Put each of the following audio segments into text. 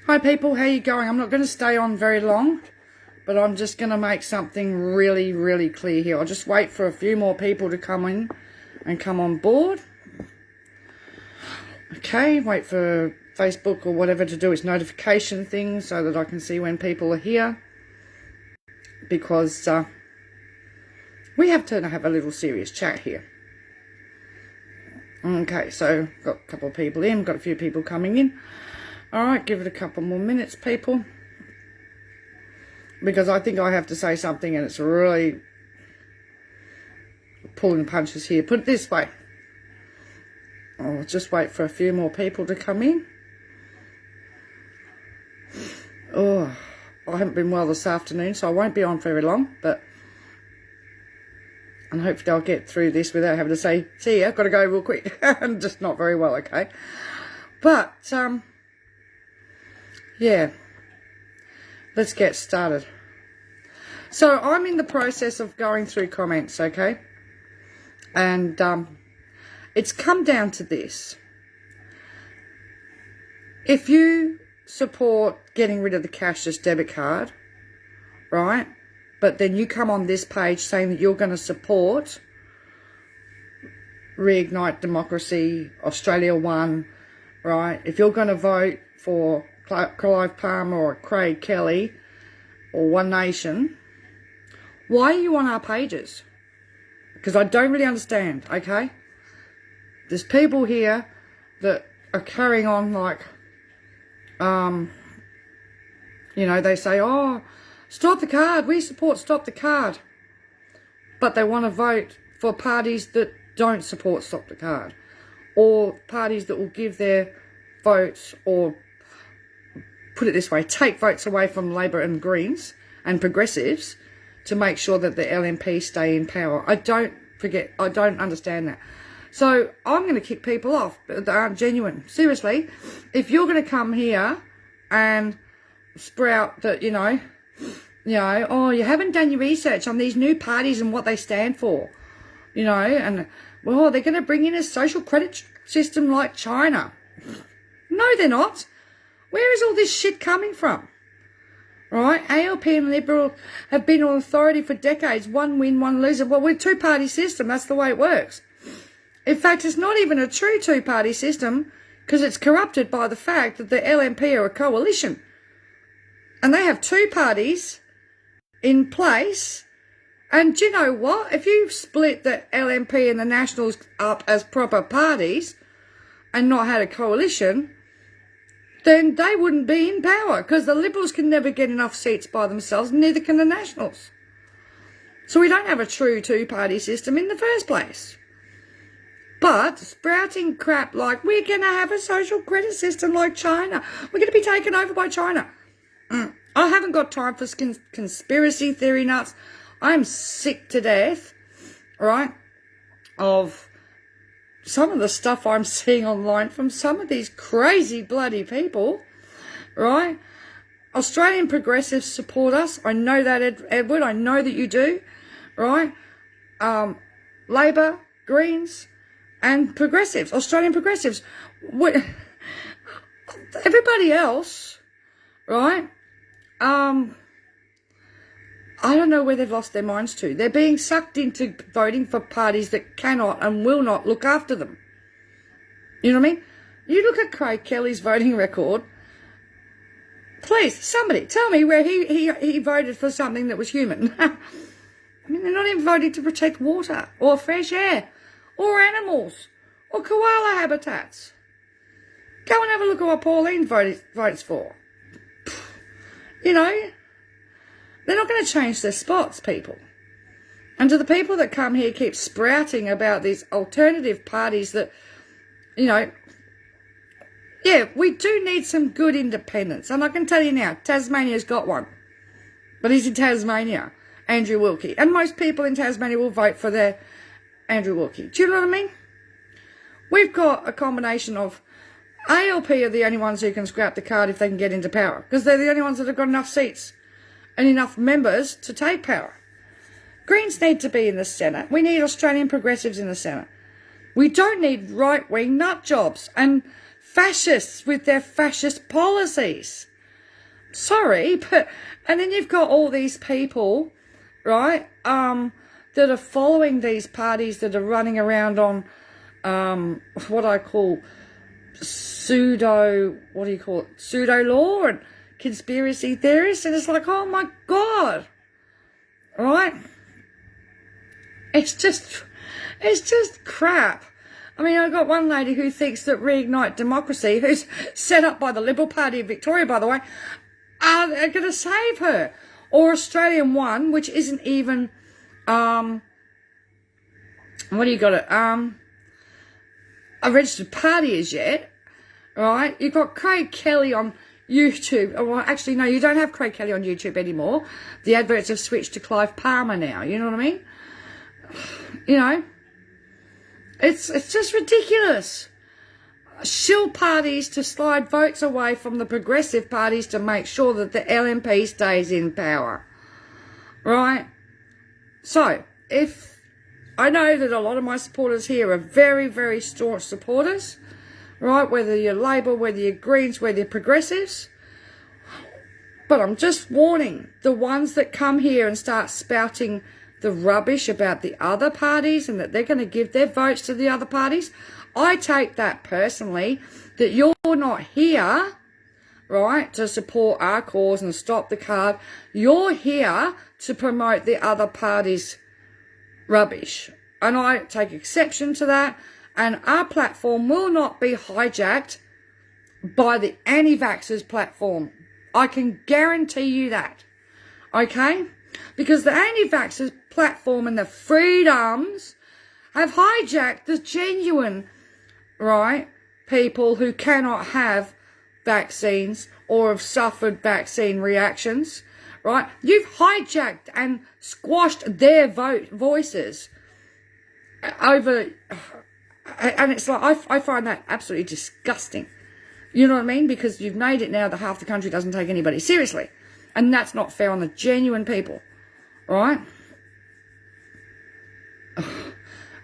Hi people, how you going? I'm not going to stay on very long, but I'm just going to make something really, really clear here. I'll just wait for a few more people to come in and come on board. Okay, wait for Facebook or whatever to do its notification thing so that I can see when people are here. Because we have to have a little serious chat here. Okay, so got a couple of people in, got a few people coming in. Alright, give it a couple more minutes, people. Because I think I have to say something and it's really pulling punches here. Put it this way. I'll just wait for a few more people to come in. Oh, I haven't been well this afternoon, so I won't be on very long, but and hopefully I'll get through this without having to say, see ya, got to go real quick. I'm just not very well, okay? But, yeah, let's get started. So I'm in the process of going through comments, okay? And it's come down to this. If you support getting rid of the cashless debit card, right, but then you come on this page saying that you're going to support Reignite Democracy, Australia One, right, if you're going to vote for Clive Palmer or Craig Kelly or One Nation, why are you on our pages? Because I don't really understand, okay? There's people here that are carrying on like, you know, they say, oh, stop the card, we support Stop the Card. But they want to vote for parties that don't support Stop the Card. Or parties that will give their votes, or put it this way, take votes away from Labor and Greens and Progressives to make sure that the LNP stay in power. I don't understand that. So I'm going to kick people off that aren't genuine. Seriously, if you're going to come here and sprout that, you know, oh, you haven't done your research on these new parties and what they stand for, you know, and, well, they're going to bring in a social credit system like China. No, they're not. Where is all this shit coming from? Right? ALP and Liberal have been on authority for decades. One win, one loser. Well, we're a two-party system. That's the way it works. In fact, it's not even a true two-party system because it's corrupted by the fact that the LNP are a coalition. And they have two parties in place. And do you know what? If you split the LNP and the Nationals up as proper parties and not had a coalition, then they wouldn't be in power because the Liberals can never get enough seats by themselves, and neither can the Nationals. So we don't have a true two-party system in the first place. But sprouting crap like, we're going to have a social credit system like China. We're going to be taken over by China. I haven't got time for conspiracy theory nuts. I'm sick to death, right, of some of the stuff I'm seeing online from some of these crazy bloody people, right? Australian progressives support us. I know that, Edward. I know that you do, right? Labor, Greens, and progressives, Australian progressives. Everybody else, right? I don't know where they've lost their minds to. They're being sucked into voting for parties that cannot and will not look after them. You know what I mean? You look at Craig Kelly's voting record. Please, somebody tell me where he voted for something that was human. I mean, they're not even voting to protect water or fresh air or animals or koala habitats. Go and have a look at what Pauline votes for. You know, they're not going to change their spots, people. And to the people that come here keep sprouting about these alternative parties that, you know, yeah, we do need some good independence. And I can tell you now, Tasmania's got one. But he's in Tasmania, Andrew Wilkie. And most people in Tasmania will vote for their Andrew Wilkie. Do you know what I mean? We've got a combination of ALP are the only ones who can scrap the card if they can get into power, because they're the only ones that have got enough seats and enough members to take power. Greens need to be in the Senate. We need Australian progressives in the Senate. We don't need right-wing nut jobs and fascists with their fascist policies. sorry, but, and then you've got all these people, right, that are following these parties that are running around on, what I call pseudo law and conspiracy theorists, and it's like, oh my God, right? It's just crap. I mean, I've got one lady who thinks that Reignite Democracy, who's set up by the Liberal Party of Victoria, by the way, are going to save her. Or Australian One, which isn't even, what do you got it, a registered party as yet, right? You've got Craig Kelly on YouTube. Well, actually, no, you don't have Craig Kelly on YouTube anymore. The adverts have switched to Clive Palmer now, you know what I mean? You know, it's just ridiculous. Shill parties to slide votes away from the progressive parties to make sure that the LNP stays in power, right? So, if I know that a lot of my supporters here are very, very staunch supporters, right? Whether you're Labor, whether you're Greens, whether you're progressives, but I'm just warning the ones that come here and start spouting the rubbish about the other parties and that they're going to give their votes to the other parties. I take that personally, that you're not here, right, to support our cause and stop the card. You're here to promote the other party's rubbish. And I take exception to that. And our platform will not be hijacked by the anti-vaxxers platform. I can guarantee you that. Okay? Because the anti-vaxxers platform and the freedoms have hijacked the genuine, right, people who cannot have vaccines or have suffered vaccine reactions, right? You've hijacked and squashed their voices over, and it's like, I find that absolutely disgusting. You know what I mean? Because you've made it now that half the country doesn't take anybody seriously. And that's not fair on the genuine people, right?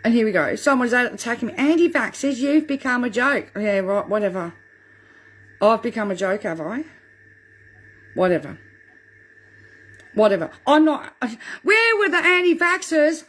And here we go. Someone's attacking me. Anti-vaxxers, you've become a joke. Yeah, right, whatever. I've become a joke, have I? Whatever. I'm not... Where were the anti-vaxxers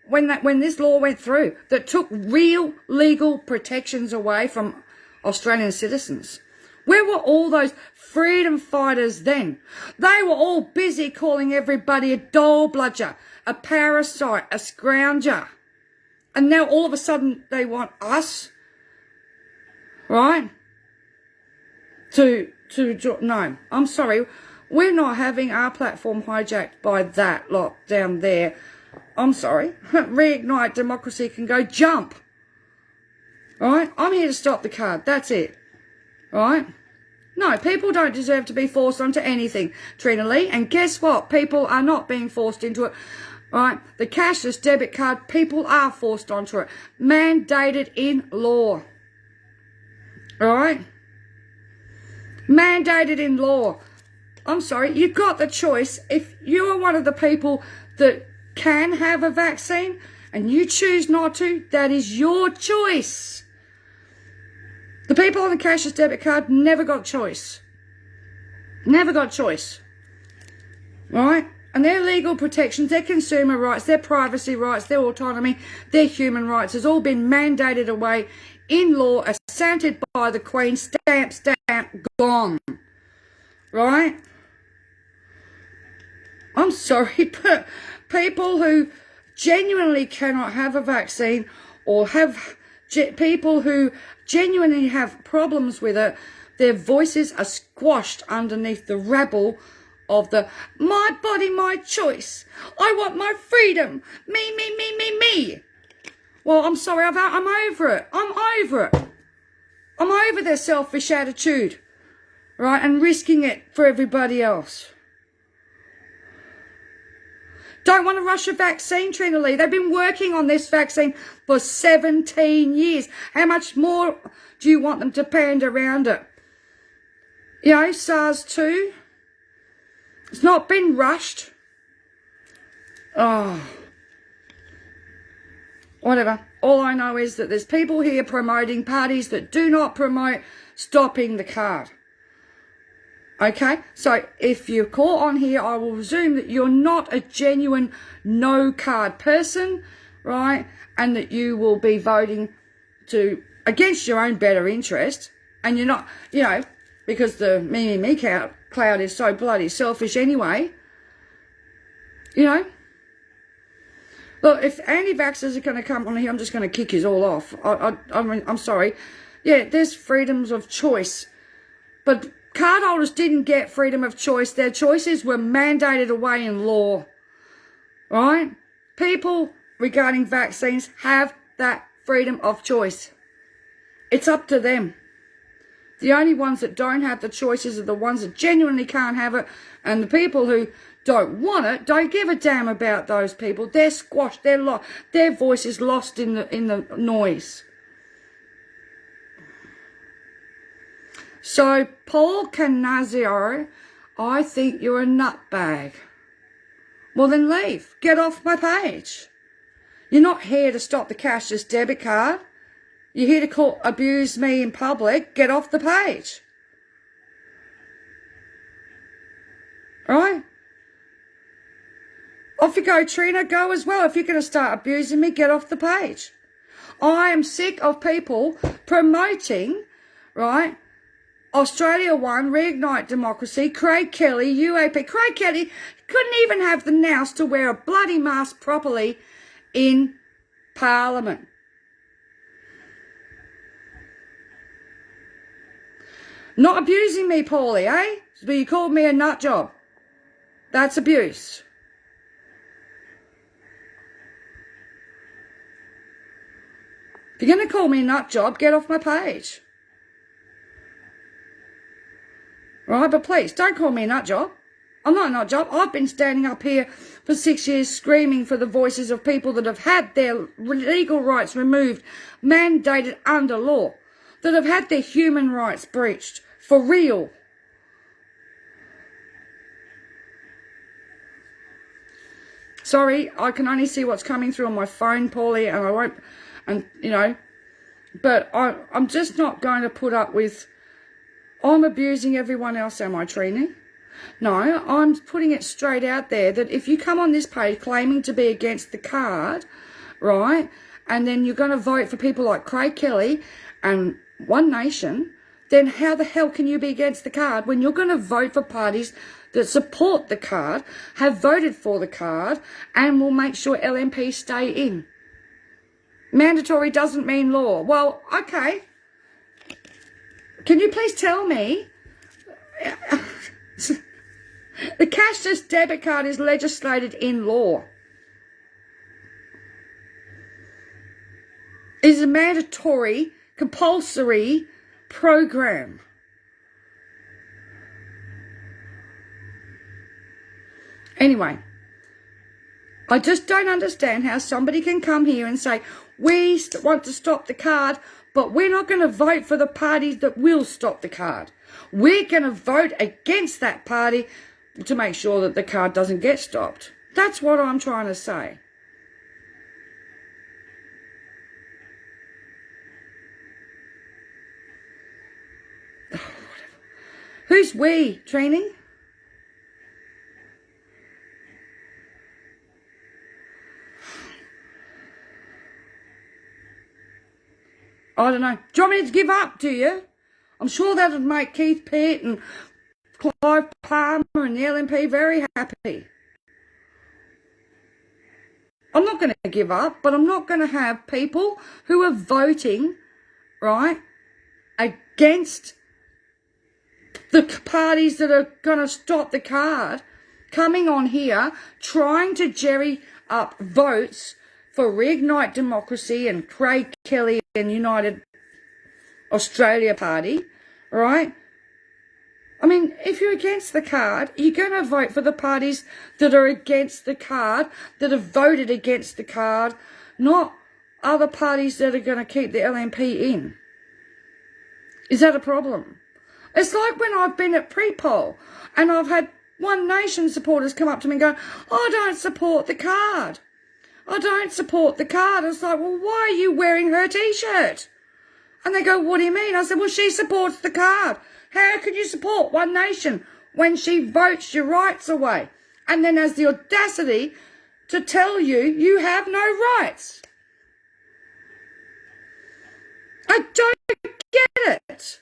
when this law went through that took real legal protections away from Australian citizens? Where were all those freedom fighters then? They were all busy calling everybody a dole bludger, a parasite, a scrounger. And now all of a sudden they want us, right, to no, I'm sorry. We're not having our platform hijacked by that lot down there. I'm sorry. Reignite Democracy can go jump. All right? I'm here to stop the card. That's it. All right? No, people don't deserve to be forced onto anything, Trina Lee. And guess what? People are not being forced into it. All right? The cashless debit card, people are forced onto it. Mandated in law. All right? Mandated in law. I'm sorry, you've got the choice. If you are one of the people that can have a vaccine and you choose not to, that is your choice. The people on the cashless debit card never got choice. Never got choice. Right? And their legal protections, their consumer rights, their privacy rights, their autonomy, their human rights has all been mandated away in law, assented by the Queen, stamp, gone. Right? I'm sorry, but people who genuinely cannot have a vaccine or have people who genuinely have problems with it, their voices are squashed underneath the rabble of the my body, my choice. I want my freedom. Me. Well, I'm sorry, I'm over it. I'm over it. I'm over their selfish attitude, right, and risking it for everybody else. Don't want to rush a vaccine, Trina Lee. They've been working on this vaccine for 17 years. How much more do you want them to pound around it? You know, SARS-2. It's not been rushed. Oh. Whatever. All I know is that there's people here promoting parties that do not promote stopping the card. Okay, so if you call on here, I will presume that you're not a genuine no-card person, right? And that you will be voting against your own better interest. And you're not, because the me cloud is so bloody selfish anyway. Look, if anti-vaxxers are going to come on here, I'm just going to kick you all off. I mean, I'm sorry. Yeah, there's freedoms of choice. But cardholders didn't get freedom of choice. Their choices were mandated away in law. Right? People regarding vaccines have that freedom of choice. It's up to them. The only ones that don't have the choices are the ones that genuinely can't have it, and the people who don't want it don't give a damn about those people. They're squashed. Their voice is lost in the noise. So, Paul Canazio, I think you're a nutbag. Well, then leave. Get off my page. You're not here to stop the cashless debit card. You're here to abuse me in public. Get off the page. Right? Off you go, Trina. Go as well. If you're going to start abusing me, get off the page. I am sick of people promoting, right, Australia One, Reignite Democracy, Craig Kelly, UAP. Craig Kelly couldn't even have the nous to wear a bloody mask properly in Parliament. Not abusing me, Paulie, eh? But you called me a nut job. That's abuse. If you're going to call me a nut job, get off my page. Right, but please, don't call me a nut job. I'm not a nut job. I've been standing up here for 6 years screaming for the voices of people that have had their legal rights removed, mandated under law, that have had their human rights breached, for real. Sorry, I can only see what's coming through on my phone, Paulie, and I won't, but I'm just not going to put up with, I'm abusing everyone else, am I, Trina? No, I'm putting it straight out there that if you come on this page claiming to be against the card, right, and then you're going to vote for people like Craig Kelly and One Nation, then how the hell can you be against the card when you're going to vote for parties that support the card, have voted for the card, and will make sure LNP stay in? Mandatory doesn't mean law. Well, okay. Can you please tell me, the cashless debit card is legislated in law. It is a mandatory, compulsory program. Anyway, I just don't understand how somebody can come here and say, we want to stop the card, but we're not going to vote for the parties that will stop the card. We're going to vote against that party to make sure that the card doesn't get stopped. That's what I'm trying to say. Who's we, Training? I don't know. Do you want me to give up, do you? I'm sure that would make Keith Pitt and Clive Palmer and the LNP very happy. I'm not going to give up, but I'm not going to have people who are voting, right, against the parties that are going to stop the card coming on here trying to jerry up votes for Reignite Democracy and Craig Kelly and United Australia Party, right? I mean, if you're against the card, you're going to vote for the parties that are against the card, that have voted against the card, not other parties that are going to keep the LNP in. Is that a problem? It's like when I've been at pre-poll and I've had One Nation supporters come up to me and go, I don't support the card. I don't support the card. It's like, well, why are you wearing her T-shirt? And they go, what do you mean? I said, well, she supports the card. How can you support One Nation when she votes your rights away and then has the audacity to tell you you have no rights? I don't get it.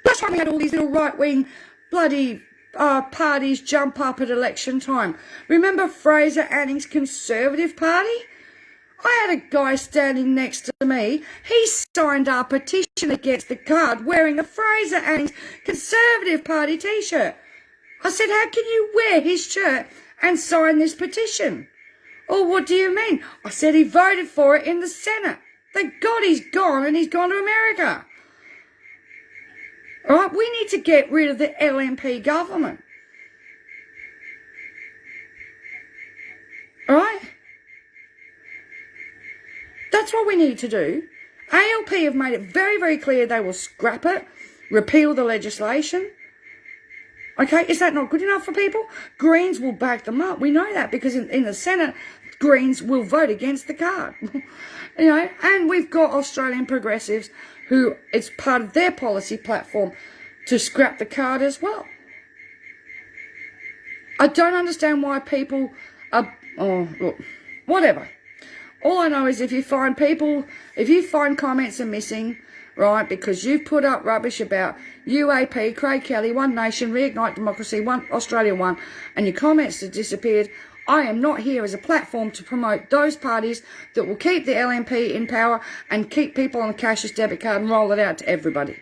Last time we had all these little right-wing bloody parties jump up at election time. Remember Fraser Anning's Conservative Party? I had a guy standing next to me. He signed our petition against the card wearing a Fraser Anning's Conservative Party t-shirt. I said, how can you wear his shirt and sign this petition? Oh, what do you mean? I said he voted for it in the Senate. Thank God he's gone and he's gone to America. All right, we need to get rid of the LNP government. All right? That's what we need to do. ALP have made it very, very clear they will scrap it, repeal the legislation. Okay, is that not good enough for people? Greens will back them up. We know that because in the Senate, Greens will vote against the card. You know, and we've got Australian progressives who it's part of their policy platform to scrap the card as well. I don't understand why people are, oh, look, whatever. All I know is if you find comments are missing, right, because you've put up rubbish about UAP, Craig Kelly, One Nation, Reignite Democracy, One Australia One, and your comments have disappeared, I am not here as a platform to promote those parties that will keep the LNP in power and keep people on the cashless debit card and roll it out to everybody.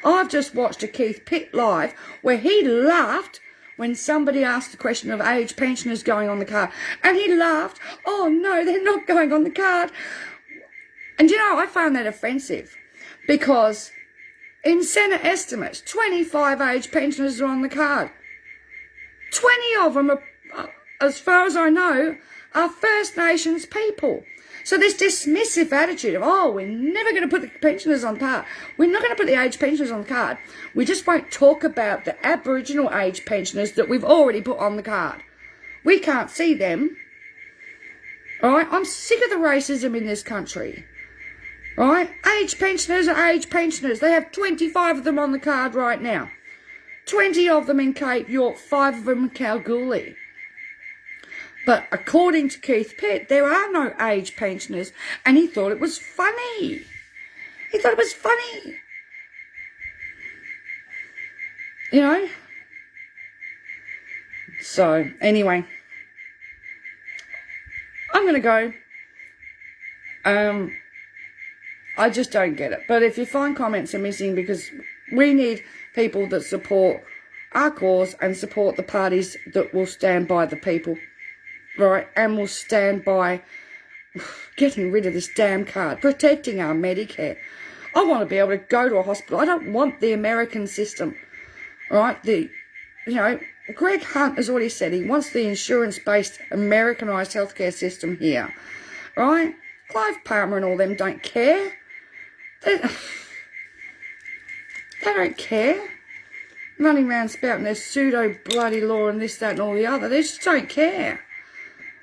I've just watched a Keith Pitt live where he laughed when somebody asked the question of age pensioners going on the card. And he laughed, oh no, they're not going on the card. And you know, I found that offensive because in Senate estimates, 25 age pensioners are on the card. 20 of them are, as far as I know, are First Nations people. So this dismissive attitude of, oh, we're never going to put the pensioners on card. We're not going to put the age pensioners on the card. We just won't talk about the Aboriginal age pensioners that we've already put on the card. We can't see them. All right? I'm sick of the racism in this country. All right? Age pensioners are age pensioners. They have 25 of them on the card right now. 20 of them in Cape York, 5 of them in Kalgoorlie. But according to Keith Pitt, there are no age pensioners, and he thought it was funny. He thought it was funny. You know? So, anyway. I'm going to go. I just don't get it. But if you find comments are missing, because we need people that support our cause and support the parties that will stand by the people. Right, and will stand by getting rid of this damn card, protecting our Medicare. I want to be able to go to a hospital. I don't want the American system, right? Greg Hunt has already said he wants the insurance-based Americanised healthcare system here, right? Clive Palmer and all them don't care. They don't care. Running around spouting their pseudo-bloody law and this, that and all the other. They just don't care.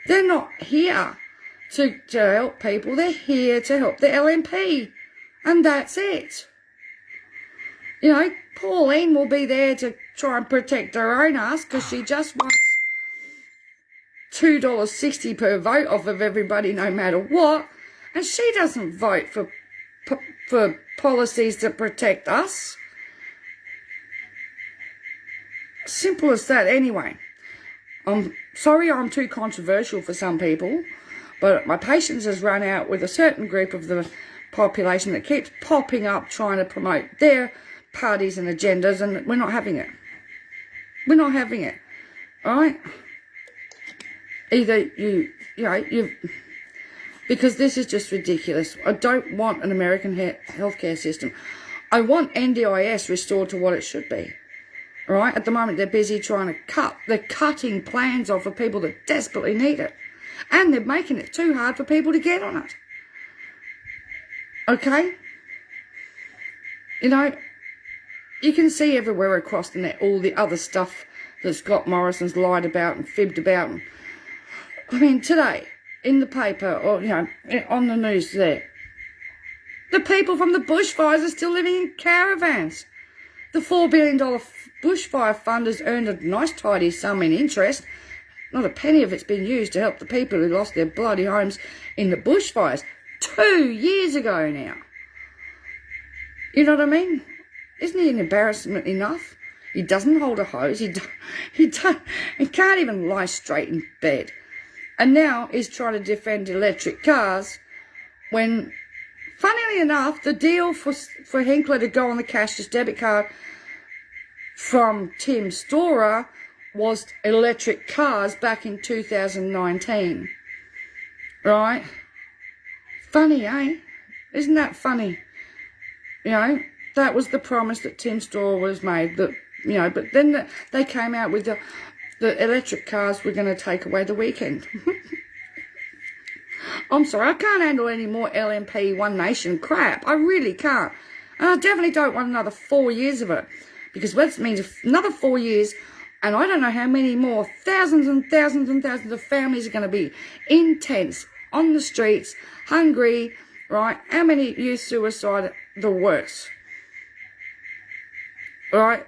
They're not here to help people. They're here to help the LNP. And that's it. You know, Pauline will be there to try and protect her own ass because she just wants $2.60 per vote off of everybody no matter what. And she doesn't vote for policies that protect us. Simple as that anyway. I'm sorry I'm too controversial for some people, but my patience has run out with a certain group of the population that keeps popping up trying to promote their parties and agendas, and we're not having it. We're not having it. All right? Either because this is just ridiculous. I don't want an American healthcare system. I want NDIS restored to what it should be. All right, at the moment they're busy trying to they're cutting plans off of people that desperately need it. And they're making it too hard for people to get on it. Okay? You know, you can see everywhere across the net all the other stuff that Scott Morrison's lied about and fibbed about. I mean, today, in the paper, or, you know, on the news there, the people from the bushfires are still living in caravans. The $4 billion bushfire fund has earned a nice tidy sum in interest. Not a penny of it's been used to help the people who lost their bloody homes in the bushfires 2 years ago now. You know what I mean? Isn't he an embarrassment enough? He doesn't hold a hose. He can't even lie straight in bed. And now he's trying to defend electric cars when, funnily enough, the deal for Hinkler to go on the cashless debit card from Tim Storer was electric cars back in 2019. Right? Funny, eh? Isn't that funny? You know, that was the promise that Tim Storer was made. That, you know, but then they came out with the electric cars were going to take away the weekend. I'm sorry, I can't handle any more LNP One Nation crap. I really can't. And I definitely don't want another 4 years of it. Because that means another 4 years, and I don't know how many more, thousands and thousands and thousands of families are going to be in tents, on the streets, hungry, right? How many youth suicide? The worst. Right?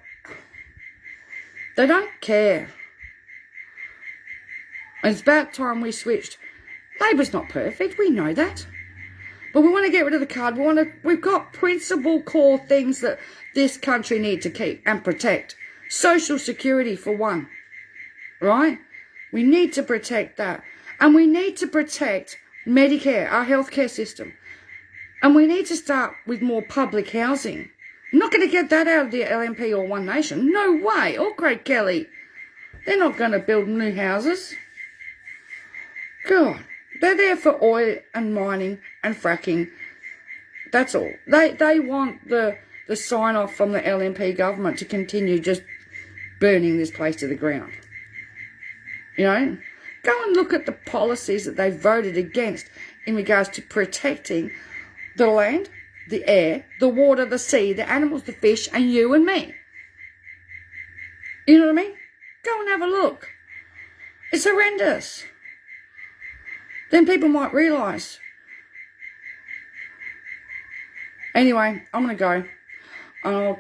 They don't care. And it's about time we switched. Labor's not perfect, we know that. But we want to get rid of the card. We've got principal core things that this country needs to keep and protect. Social security for one. Right? We need to protect that. And we need to protect Medicare, our healthcare system. And we need to start with more public housing. I'm not going to get that out of the LNP or One Nation. No way. Or Craig Kelly. They're not going to build new houses. God. They're there for oil and mining and fracking. That's all. They want the sign-off from the LNP government to continue just burning this place to the ground. You know? Go and look at the policies that they voted against in regards to protecting the land, the air, the water, the sea, the animals, the fish, and you and me. You know what I mean? Go and have a look. It's horrendous. Then people might realise. Anyway, I'm going to go. I'll